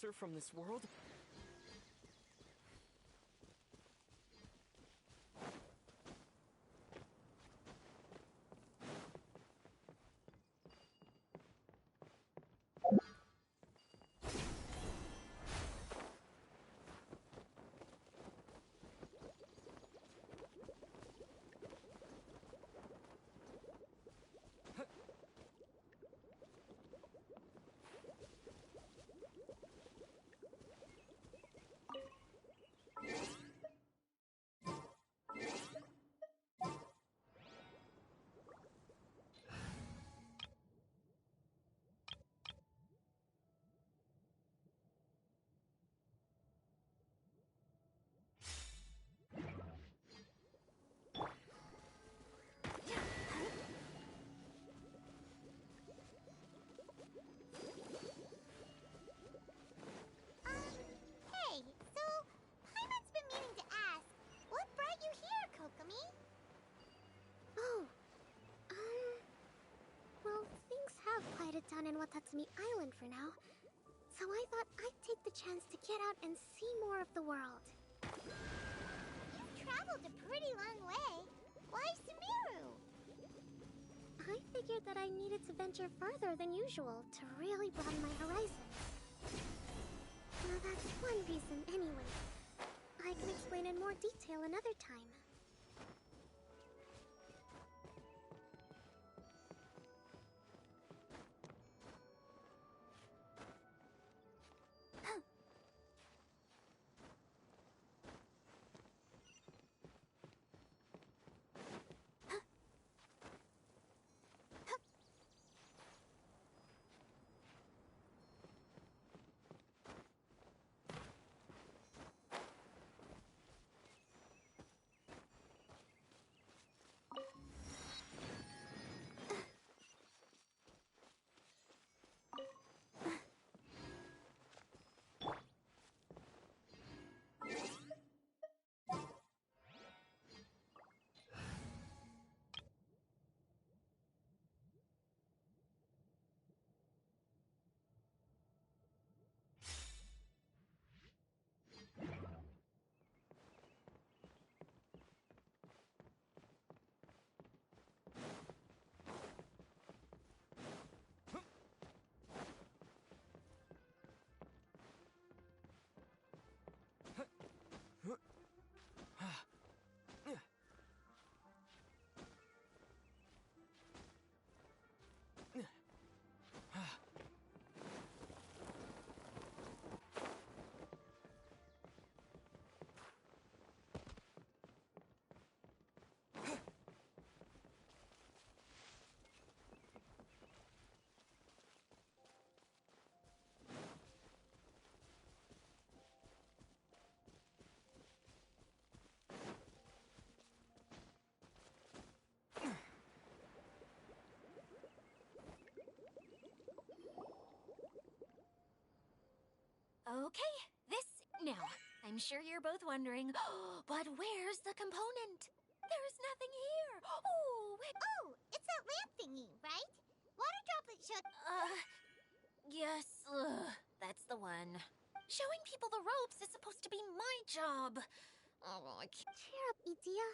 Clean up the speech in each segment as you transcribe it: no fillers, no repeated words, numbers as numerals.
monster from this world? Hey, so Paimon's been meaning to ask, what brought you here, Kokomi? Oh, well, things have quieted down in Watatsumi Island for now, so I thought I'd take the chance to get out and see more of the world. You've traveled a pretty long way. Why Sumeru? I figured that I needed to venture further than usual to really broaden my horizons. Now that's one reason anyway. I can explain in more detail another time. Okay, this now. I'm sure you're both wondering, but where's the component? There's nothing here. Oh, wait. Oh, it's that lamp thingy, right? Water droplet showed. Yes, that's the one. Showing people the ropes is supposed to be my job. Oh, I can't. Cheer up, Idia.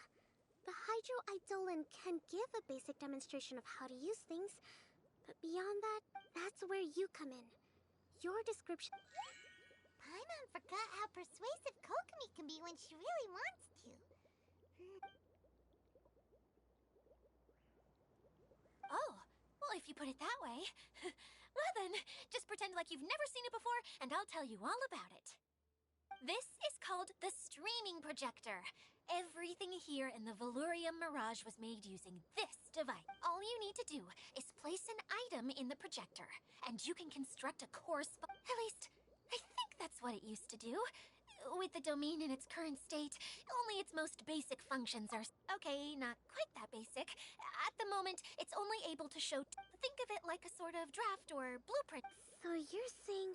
The Hydro Eidolon can give a basic demonstration of how to use things, but beyond that, that's where you come in. Your description... Paimon forgot how persuasive Kokomi can be when she really wants to. Oh, well, if you put it that way. Well then, just pretend like you've never seen it before, and I'll tell you all about it. This is called the streaming projector. Everything here in the Valurium Mirage was made using this device. All you need to do is place an item in the projector, and you can construct a at least, I think that's what it used to do. With the domain in its current state, only its most basic functions are... Okay, not quite that basic. At the moment, it's only able to show... Think of it like a sort of draft or blueprint. So you're saying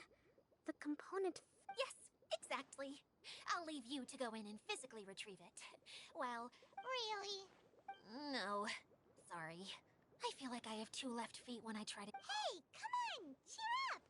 the component... Yes, exactly. I'll leave you to go in and physically retrieve it. Well... Really? No. Sorry. I feel like I have 2 left feet when I try to... Hey, come on! Cheer up!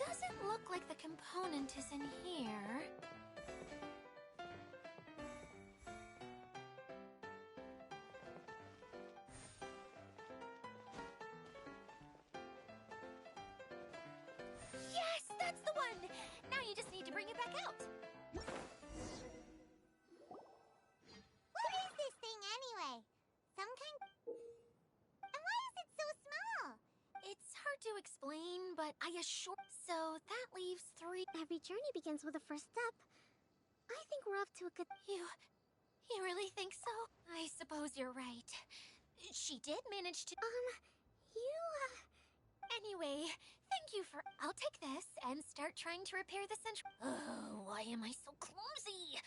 Doesn't look like the component is in here. Yes, that's the one! Now you just need to bring it back out. What is this thing anyway? Some kind... And why is it so small? It's hard to explain, but I assure... So that leaves 3... Every journey begins with a first step. I think we're off to a good... You really think so? I suppose you're right. She did manage to... Anyway, thank you for... I'll take this and start trying to repair the central... Oh, why am I so clumsy?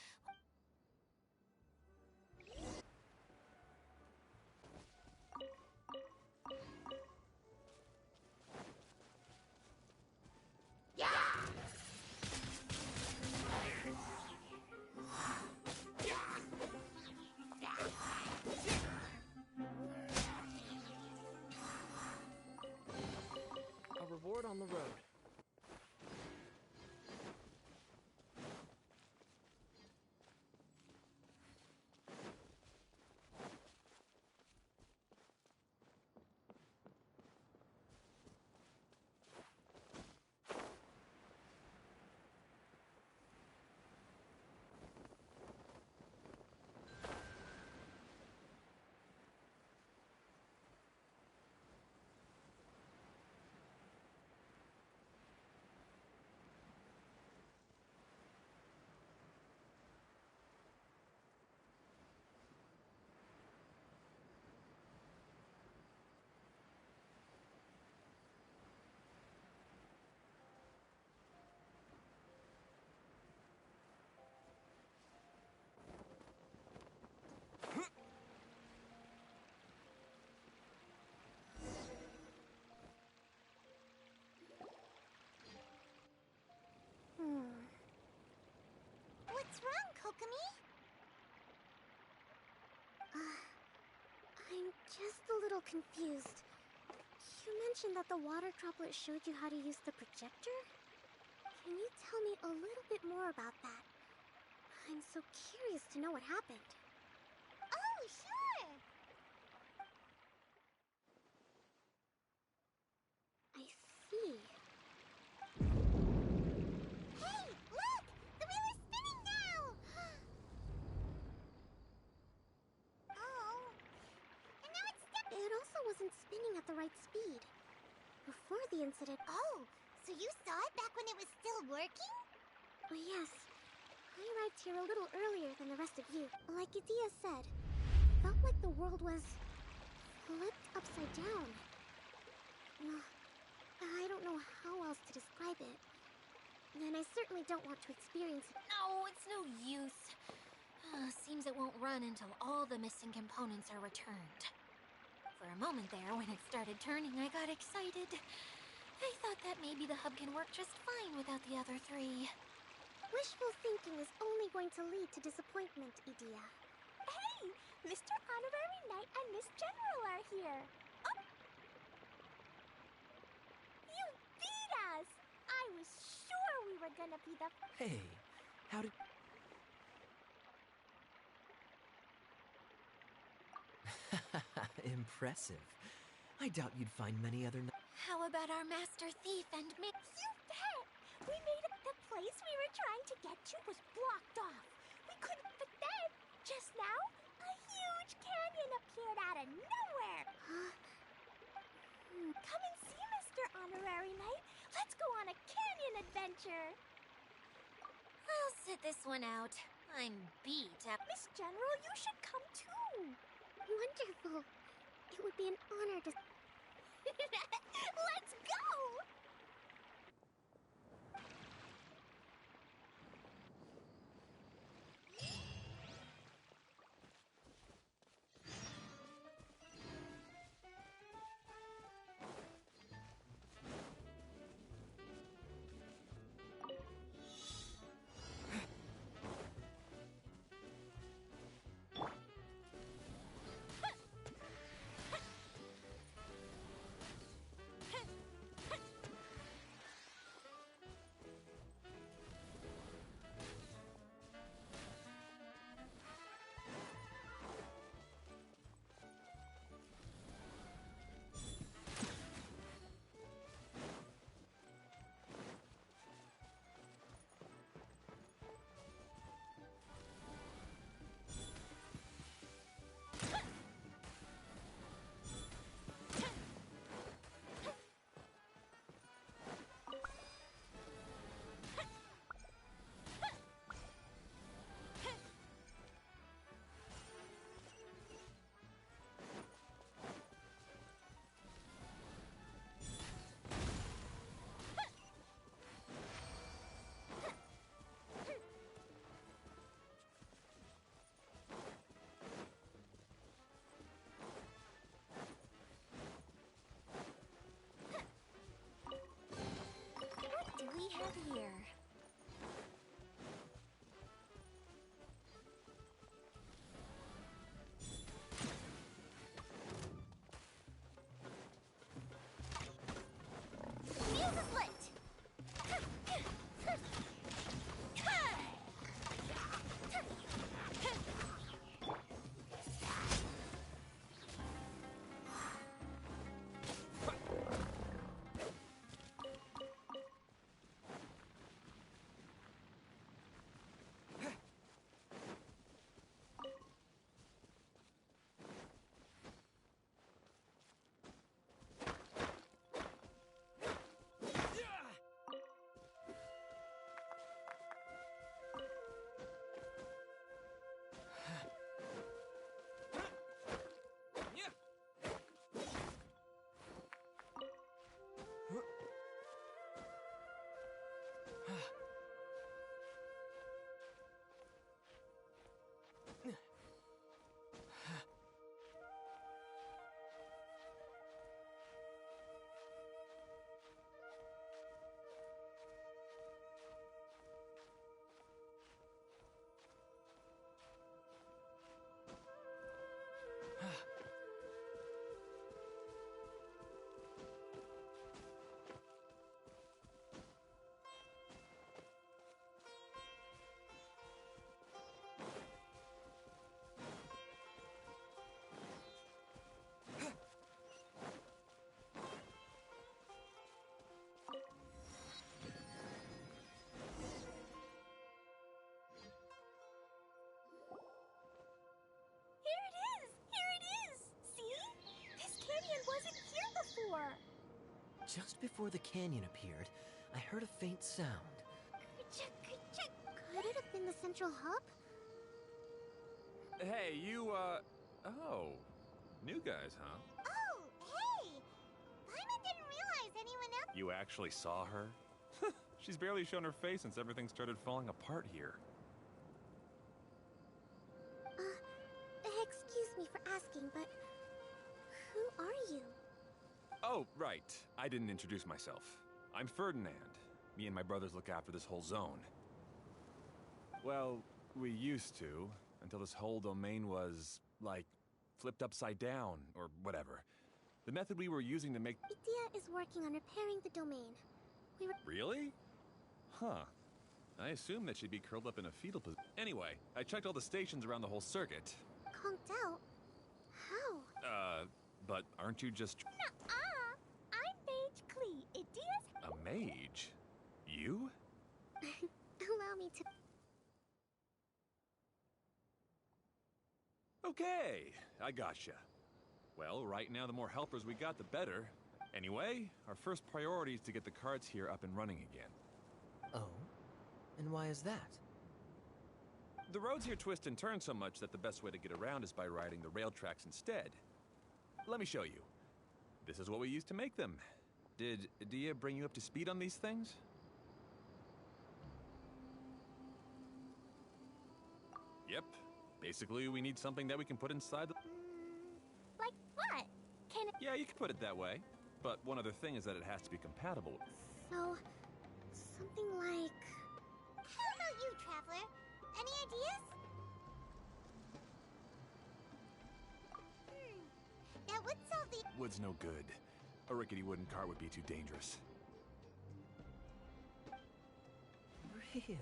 A reward on the road. What's wrong, Kokomi? I'm just a little confused. You mentioned that the water droplet showed you how to use the projector? Can you tell me a little bit more about that? I'm so curious to know what happened. Oh, sure! I see. Hey, look! The wheel is spinning now! Oh. And now it's stuck. It also wasn't spinning at the right speed. Before the incident... Oh, so you saw it back when it was still working? Oh, yes. I arrived here a little earlier than the rest of you. Like Idia said, felt like the world was... flipped upside down. I don't know how else to describe it. And I certainly don't want to experience it. No, it's no use. Seems it won't run until all the missing components are returned. For a moment there, when it started turning, I got excited. I thought that maybe the hub can work just fine without the other 3. Wishful thinking is only going to lead to disappointment, Idia. Hey! Mr. Honorary Knight and Miss General are here! Oh! You beat us! I was sure we were gonna be the... Hey, how did... Impressive. I doubt you'd find many other... How about our master thief and me? You bet! We made it. The place we were trying to get to was blocked off. We couldn't... But then, just now, a huge canyon appeared out of nowhere! Come and see, Mr. Honorary Knight. Let's go on a canyon adventure! I'll sit this one out. I'm beat up. Miss General, you should come too! Wonderful. It would be an honor to... Let's go! What do we have here? Fuse is lit! Just before the canyon appeared, I heard a faint sound. Could it have been the central hub? Hey, you, oh, new guys, huh? Oh, hey! Paimon didn't realize anyone else. You actually saw her? She's barely shown her face since everything started falling apart here. Excuse me for asking, but who are you? Oh, right. I didn't introduce myself. I'm Ferdinand. Me and my brothers look after this whole zone. Well, we used to, until this whole domain was, like, flipped upside down, or whatever. The method we were using to make... Idia is working on repairing the domain. We were... Really? Huh. I assumed that she'd be curled up in a fetal position. Anyway, I checked all the stations around the whole circuit. conked out? How? But aren't you just... Nuh-uh! I'm Mage Klee. Idia's... a mage? You? Allow me to... Okay, I gotcha. Well, right now the more helpers we got, the better. Anyway, our first priority is to get the carts here up and running again. Oh? And why is that? The roads here twist and turn so much that the best way to get around is by riding the rail tracks instead. Let me show you. This is what we used to make them. Did Dia bring you up to speed on these things? Yep. Basically, we need something that we can put inside the... Like what? Can it... Yeah, you can put it that way. But one other thing is that it has to be compatible. So, something like... How about you, Traveler? Any ideas? That would solve the... Wood's no good. A rickety wooden cart would be too dangerous. Really?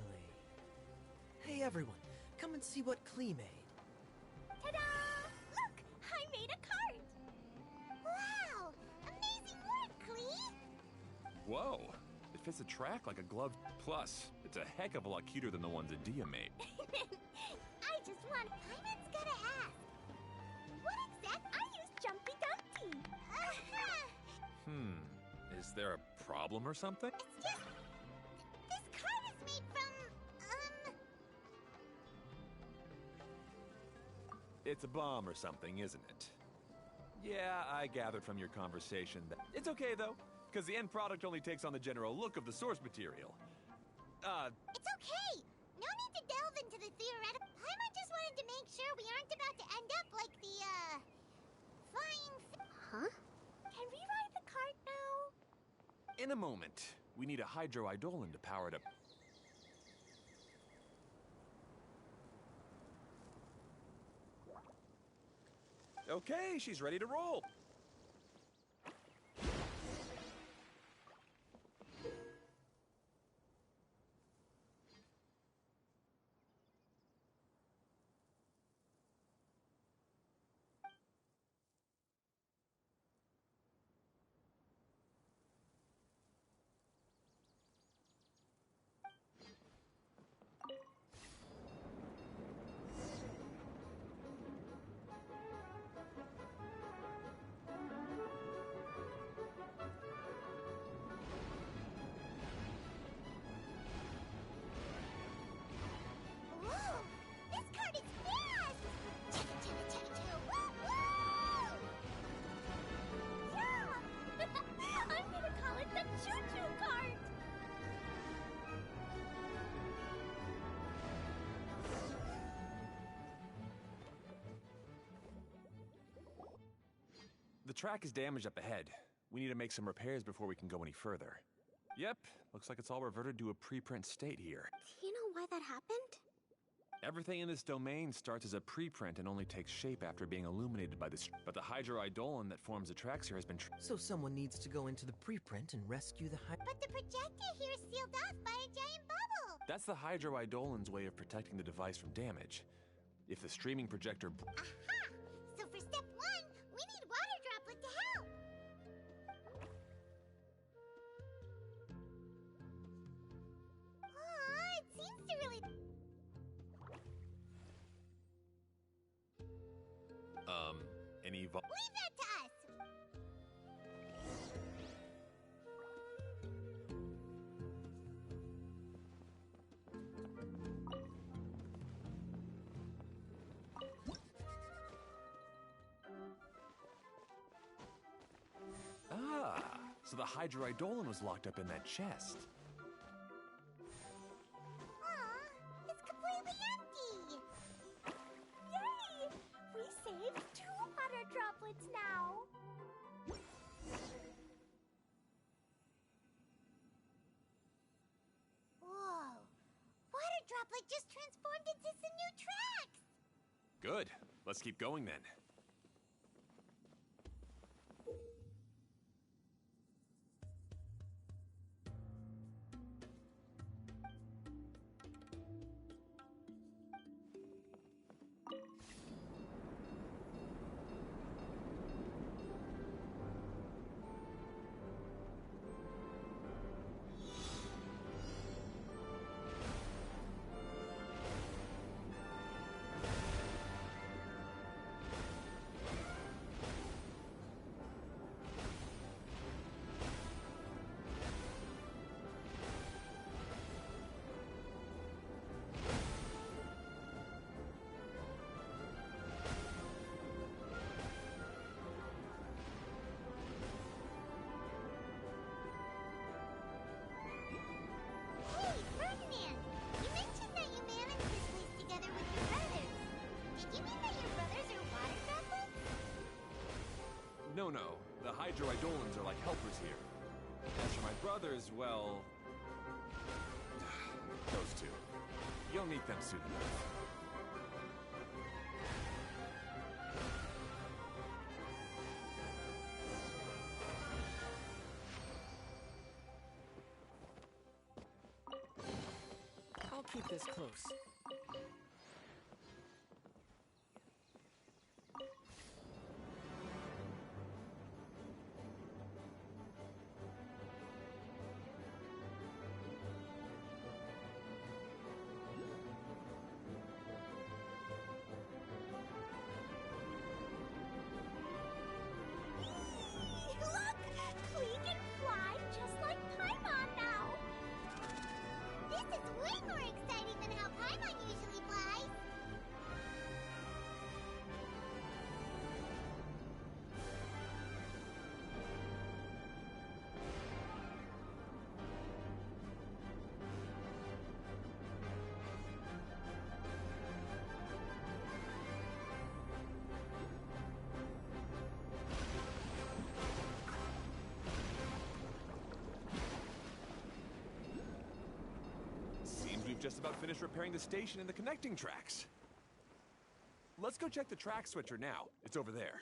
Hey everyone, come and see what Klee made. Ta-da! Look! I made a cart! Wow! Amazing work, Klee! Whoa! It fits a track like a glove. Plus, it's a heck of a lot cuter than the ones that Dia made. I just want... Paimon's gonna ask. What exact... I use Jumpy Dumpty. Is there a problem or something? It's just... This cart is made from... It's a bomb or something, isn't it? Yeah, I gathered from your conversation that... It's okay, though, because the end product only takes on the general look of the source material. It's okay! No need to delve into the theoretical... Paimon just wanted to make sure we aren't about to end up like the, flying... Huh? Can we ride the cart now? In a moment. We need a hydroidolin to power it up. Okay, she's ready to roll. Whoa! This cart is fast! Woo! Yeah! I'm gonna call it the choo-choo cart! The track is damaged up ahead. We need to make some repairs before we can go any further. Yep, looks like it's all reverted to a preprint state here. Do you know why that happened? Everything in this domain starts as a preprint and only takes shape after being illuminated by this. But the hydroidolin that forms the tracks here has been. So someone needs to go into the preprint and rescue the But the projector here is sealed off by a giant bubble! That's the hydroidolin's way of protecting the device from damage. If the streaming projector. Aha! So for step one, we need water droplet to help! Aw, it seems to really... Any Leave that to us! So the hydroidolin was locked up in that chest. Aw, it's completely empty! Yay! We saved 2 water droplets now! Whoa! Water droplet just transformed into some new tracks! Good. Let's keep going then. Hydroidolans are like helpers here. As for my brothers, well... those two. You'll meet them soon enough. I'll keep this close. Look! Klee can fly just like Paimon now! This is way more exciting than how Paimon usually flies! Seems we've just about finished repairing the station and the connecting tracks. Let's go check the track switcher now. It's over there.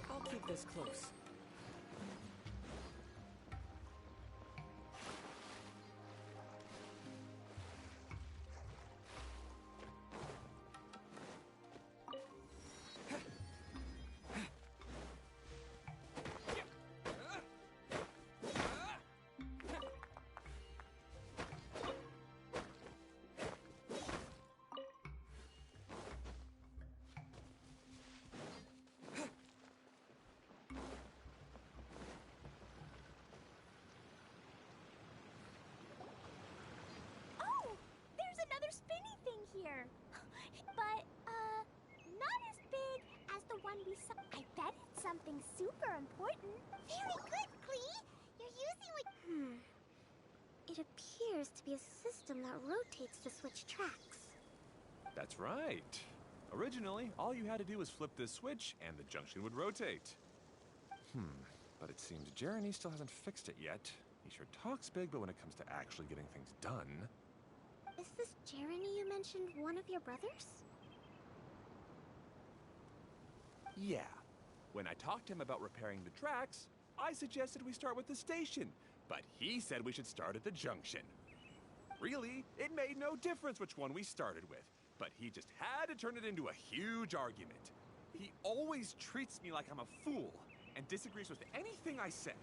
I'll keep this close. Oh! There's another spinny thing here! But, not as big as the one we saw. I bet it's something super important. Very good, Klee! You're using what... It appears to be a system that rotates to switch tracks. That's right. Originally, all you had to do was flip this switch and the junction would rotate. But it seems Jeremy still hasn't fixed it yet. He sure talks big, but when it comes to actually getting things done... Is this Jeremy you mentioned one of your brothers? Yeah. When I talked to him about repairing the tracks, I suggested we start with the station, but he said we should start at the junction. Really, it made no difference which one we started with, but he just had to turn it into a huge argument. He always treats me like I'm a fool and disagrees with anything I say.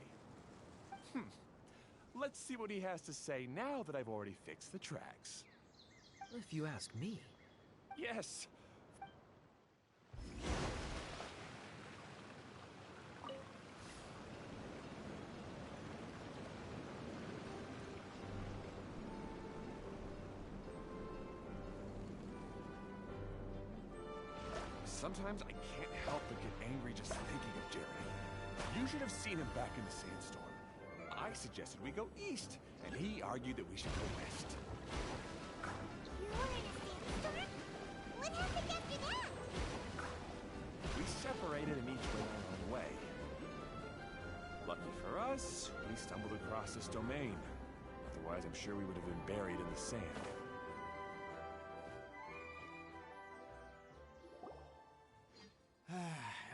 Let's see what he has to say now that I've already fixed the tracks. If you ask me. Yes. Sometimes I can't help but get angry just thinking of Jeremy. You should have seen him back in the sandstorm. I suggested we go east, and he argued that we should go west. You were in a sandstorm? What happened after that? We separated and each went our own way. Lucky for us, we stumbled across this domain. Otherwise, I'm sure we would have been buried in the sand.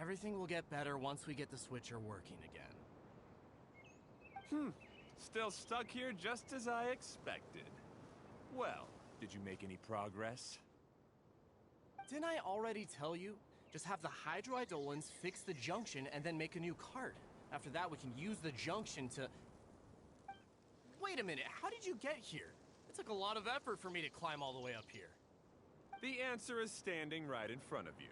Everything will get better once we get the switcher working again. Still stuck here just as I expected. Well, did you make any progress? Didn't I already tell you? Just have the hydroidolins fix the junction and then make a new cart. After that, we can use the junction to... Wait a minute, how did you get here? It took a lot of effort for me to climb all the way up here. The answer is standing right in front of you.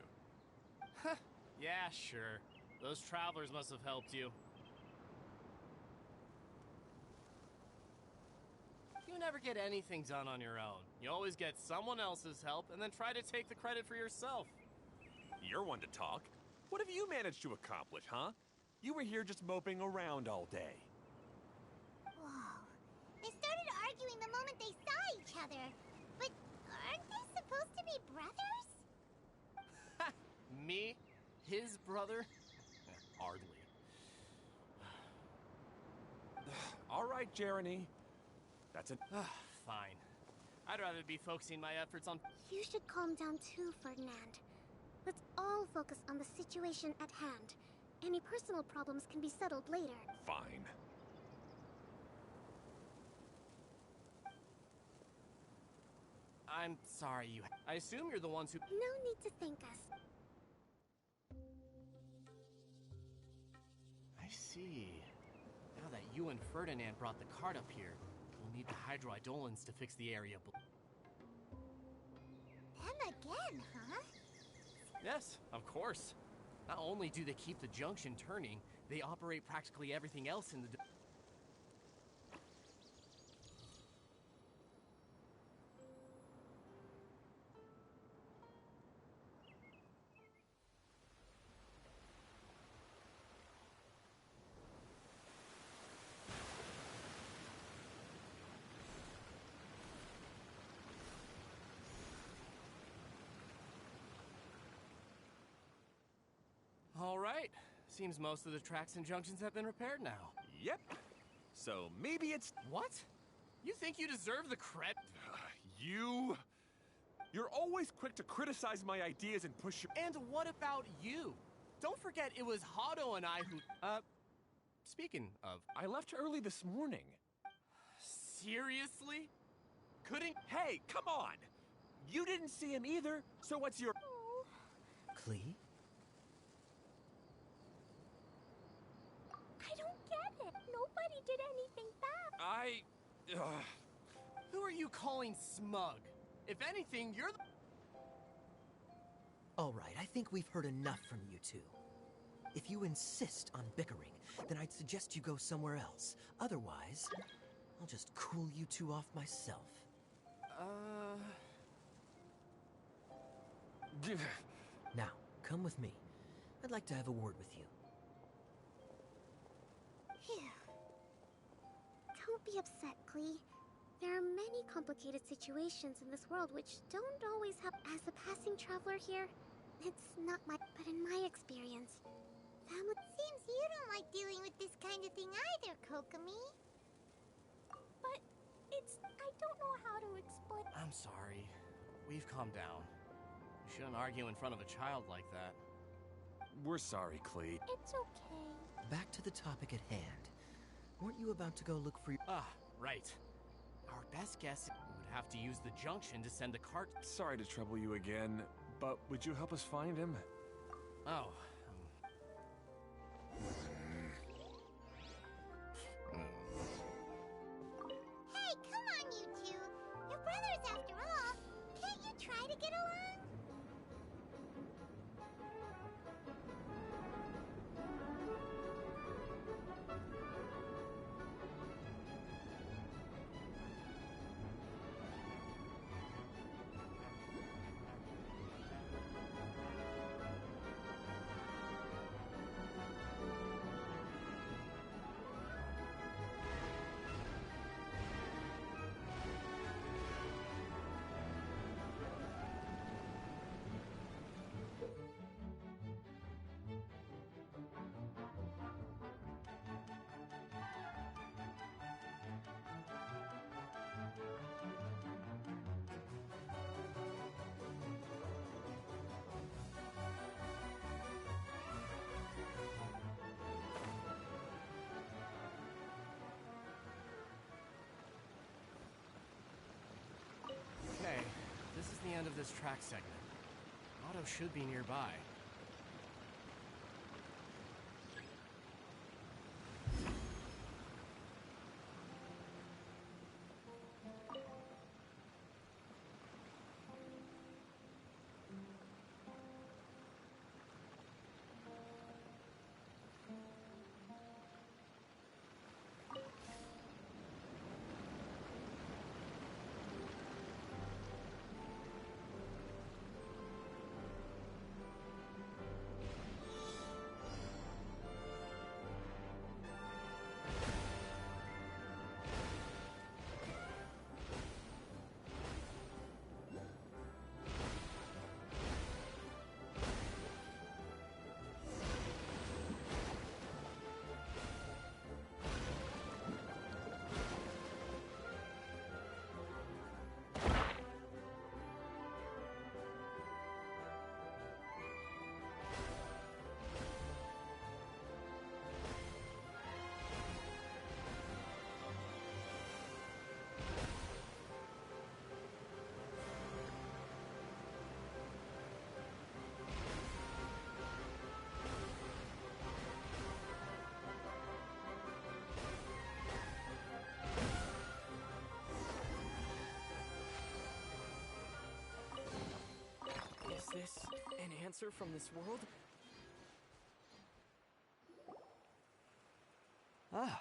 Yeah, sure. Those travelers must have helped you. You never get anything done on your own. You always get someone else's help and then try to take the credit for yourself. You're one to talk. What have you managed to accomplish, huh? You were here just moping around all day. Whoa. They started arguing the moment they saw each other. But aren't they supposed to be brothers? Me? His brother? Hardly. All right, Jeremy. That's it. Fine. I'd rather be focusing my efforts on... You should calm down too, Ferdinand. Let's all focus on the situation at hand. Any personal problems can be settled later. Fine. I'm sorry you... I assume you're the ones who... No need to thank us. I see. Now that you and Ferdinand brought the cart up here, we'll need the hydroidolins to fix the area Them again, huh? Yes, of course. Not only do they keep the junction turning, they operate practically everything else in the... All right. Seems most of the tracks and junctions have been repaired now. Yep. So maybe it's... What? You think you deserve the credit? You're always quick to criticize my ideas and push your... And what about you? Don't forget it was Hado and I who... Speaking of... I left early this morning. Seriously? Couldn't... Hey, come on! You didn't see him either, so what's your... Klee? I don't get it. Nobody did anything bad. Who are you calling smug? If anything, you're the... All right, I think we've heard enough from you two. If you insist on bickering, then I'd suggest you go somewhere else. Otherwise, I'll just cool you two off myself. Now, come with me. I'd like to have a word with you. Phew. Don't be upset, Klee. There are many complicated situations in this world which don't always have... As a passing traveler here, it's not my... But in my experience, family... Seems you don't like dealing with this kind of thing either, Kokomi. But it's... I don't know how to explain... I'm sorry. We've calmed down. You shouldn't argue in front of a child like that. We're sorry, Klee. It's okay. Back to the topic at hand. Weren't you about to go look for your... Right. Our best guess would have to use the junction to send the cart... Sorry to trouble you again, but would you help us find him? Oh, Hey, come on, you two. You're brothers after all. Can't you try to get along? end of this track segment. Otto should be nearby. Is this an answer from this world? Ah,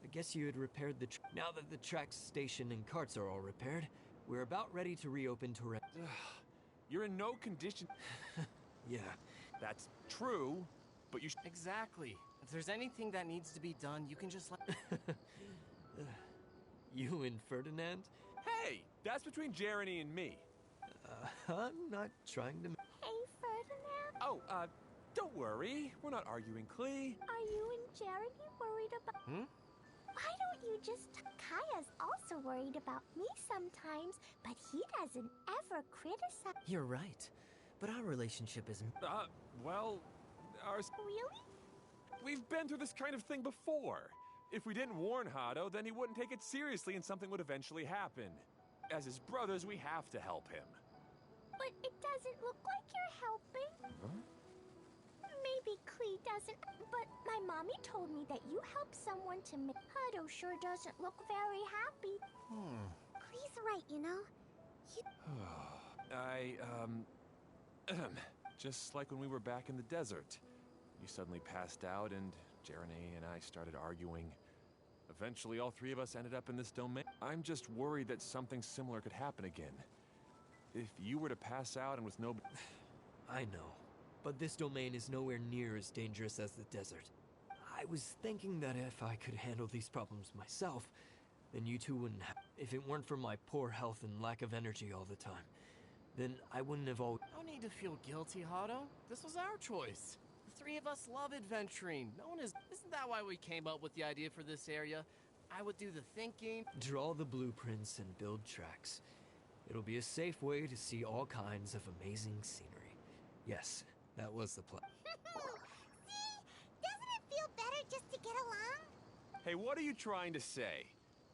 I guess you had repaired the now that the track station and carts are all repaired, we're about ready to reopen Torre. You're in no condition. Yeah. That's true, but you Exactly. If there's anything that needs to be done, you can just let... You and Ferdinand? Hey, that's between Jeremy and me. I'm not trying to... Hey, Ferdinand, Oh, don't worry. We're not arguing, Klee. are you and Jeremy worried about... Why don't you just... Kaya's also worried about me sometimes, but he doesn't ever criticize... You're right, but our relationship isn't... Well, Really? we've been through this kind of thing before. If we didn't warn Hado, then he wouldn't take it seriously and something would eventually happen. As his brothers, we have to help him. But it doesn't look like you're helping. Maybe Klee doesn't, but my mommy told me that you helped someone to make... Hado sure doesn't look very happy. Please right, you know? Just like when we were back in the desert. You suddenly passed out and Jeremy and I started arguing. Eventually, all three of us ended up in this domain. I'm just worried that something similar could happen again. If you were to pass out and with no... I know, but this domain is nowhere near as dangerous as the desert. I was thinking that if I could handle these problems myself, then you two wouldn't have... If it weren't for my poor health and lack of energy all the time, then I wouldn't have always... No need to feel guilty, Hado. This was our choice. The three of us love adventuring. No one is... Isn't that why we came up with the idea for this area? I would do the thinking. Draw the blueprints and build tracks. It'll be a safe way to see all kinds of amazing scenery. Yes, that was the plan. See? Doesn't it feel better just to get along? Hey, what are you trying to say?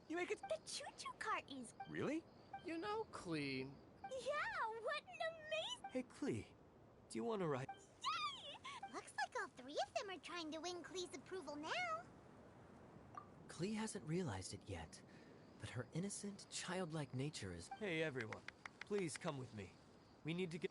You make it... The choo-choo cart is... Really? You know, Klee. Yeah, what an amazing... Hey, Klee, do you want to ride? Yay! Looks like all three of them are trying to win Klee's approval now. Klee hasn't realized it yet, but her innocent, childlike nature is... Hey, everyone, please come with me. We need to get...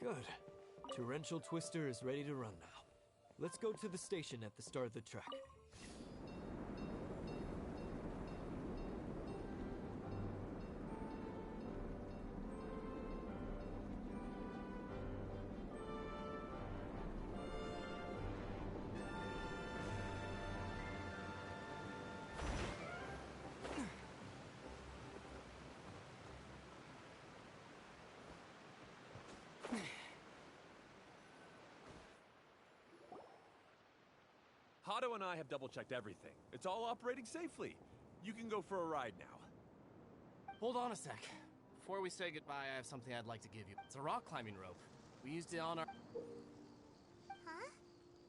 Good. Torrential Twister is ready to run now. Let's go to the station at the start of the track. Hato and I have double-checked everything. It's all operating safely. You can go for a ride now. Hold on a sec. Before we say goodbye, I have something I'd like to give you. It's a rock climbing rope. We used it on our... Huh?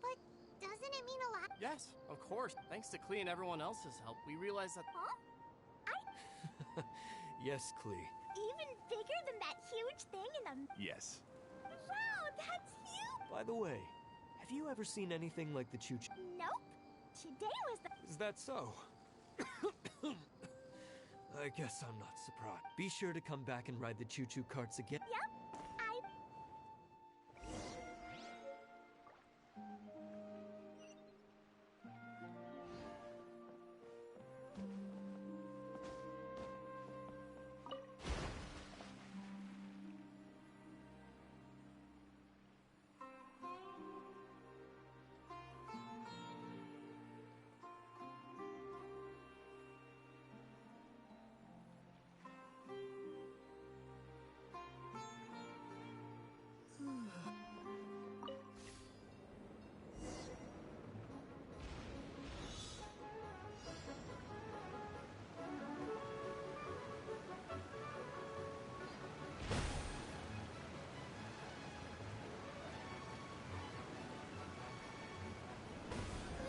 But doesn't it mean a lot? Yes, of course. Thanks to Klee and everyone else's help, we realized that... Huh? Yes, Klee. Even bigger than that huge thing in the... Yes. Wow, that's huge! By the way, have you ever seen anything like the choo-choo? Nope. Today was the... Is that so? I guess I'm not surprised. Be sure to come back and ride the choo-choo carts again. Yep.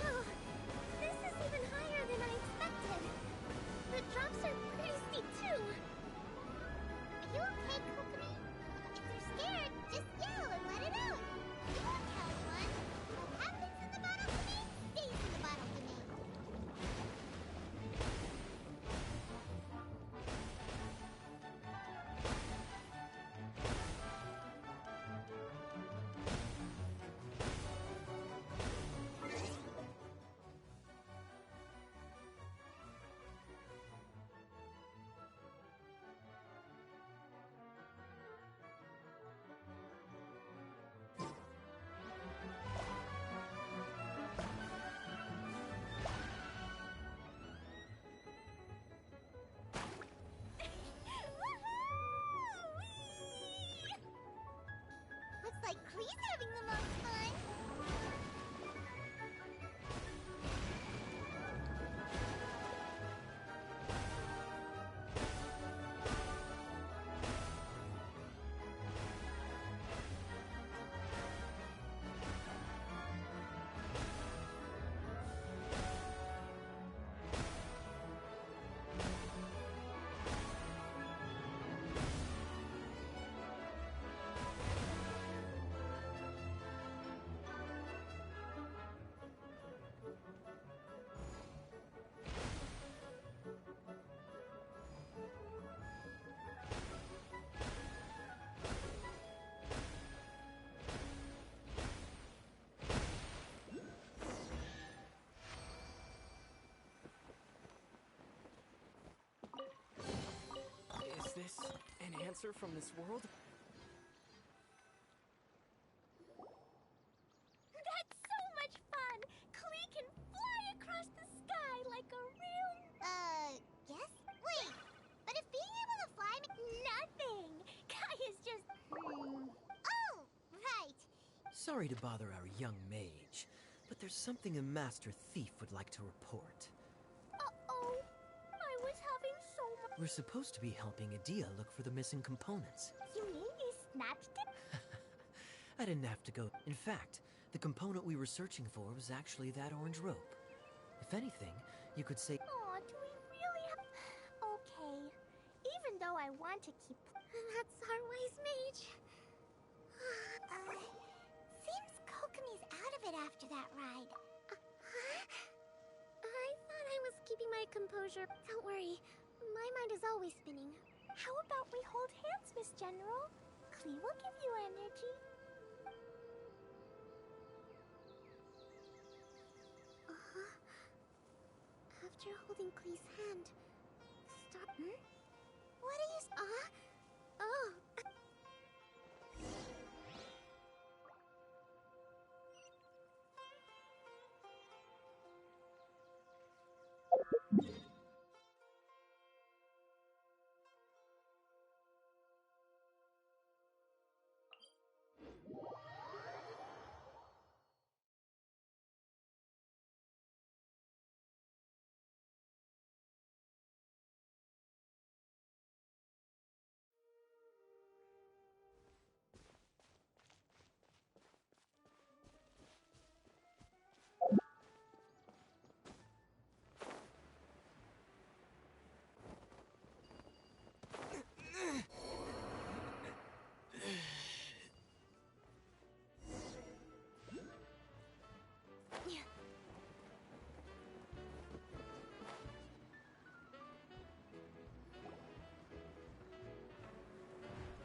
Wow, this is even higher than I expected. The drops are pretty steep too. Are you okay, Kokomi? If you're scared, just yell and let it out. You won't tell anyone. What happens in the bottle to me, stays in the bottle to me. Looks like Klee's having the most fun. Is this an answer from this world? That's so much fun! Klee can fly across the sky like a real... Yes? Wait, but if being able to fly... Nothing! Kai is just... Oh, right. Sorry to bother our young mage, but there's something a master thief would like to report. Uh-oh. I was having so much... We're supposed to be helping Adia look for the missing components. You mean you snatched it? I didn't have to go. In fact, the component we were searching for was actually that orange rope. If anything, you could say... Aw, do we really have... Okay. Even though I want to keep... That's our wise mage. Seems Kokomi's out of it after that ride. Huh? I thought I was keeping my composure. Don't worry, my mind is always spinning. How about we hold hands, Miss General? Klee will give you an... energy? Uh-huh. After holding Klee's hand, stop. What are you... Oh.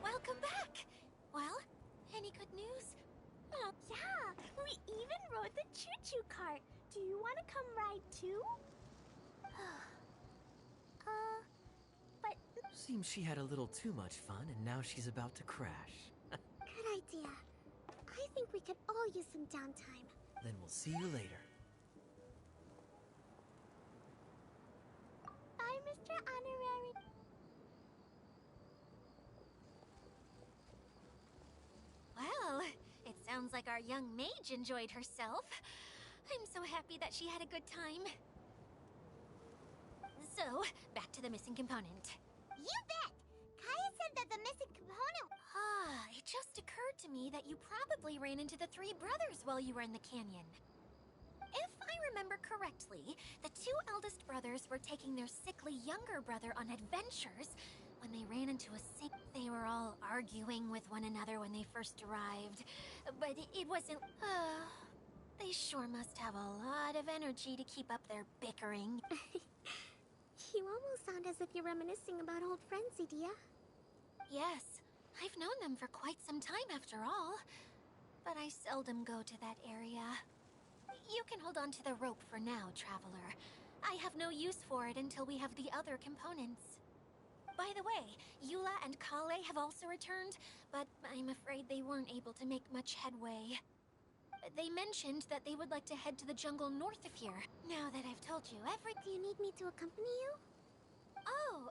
Welcome back! Well, any good news? Oh, yeah! We even rode the choo-choo cart. Do you want to come ride too? But... Seems she had a little too much fun, and now she's about to crash. Good idea. I think we could all use some downtime. Then we'll see you later. Bye, Mr. Honorary. Well, it sounds like our young mage enjoyed herself. I'm so happy that she had a good time. So, back to the missing component. You bet! Kaya said that the missing component... It just occurred to me that you probably ran into the three brothers while you were in the canyon. If I remember correctly, the two eldest brothers were taking their sickly younger brother on adventures when they ran into a sink. They were all arguing with one another when they first arrived, but it wasn't... they sure must have a lot of energy to keep up their bickering. You almost sound as if you're reminiscing about old friends, Idia. Yes, I've known them for quite some time after all, but I seldom go to that area. You can hold on to the rope for now, Traveler. I have no use for it until we have the other components. By the way, Eula and Kale have also returned, but I'm afraid they weren't able to make much headway. They mentioned that they would like to head to the jungle north of here. Now that I've told you Do you need me to accompany you? Oh,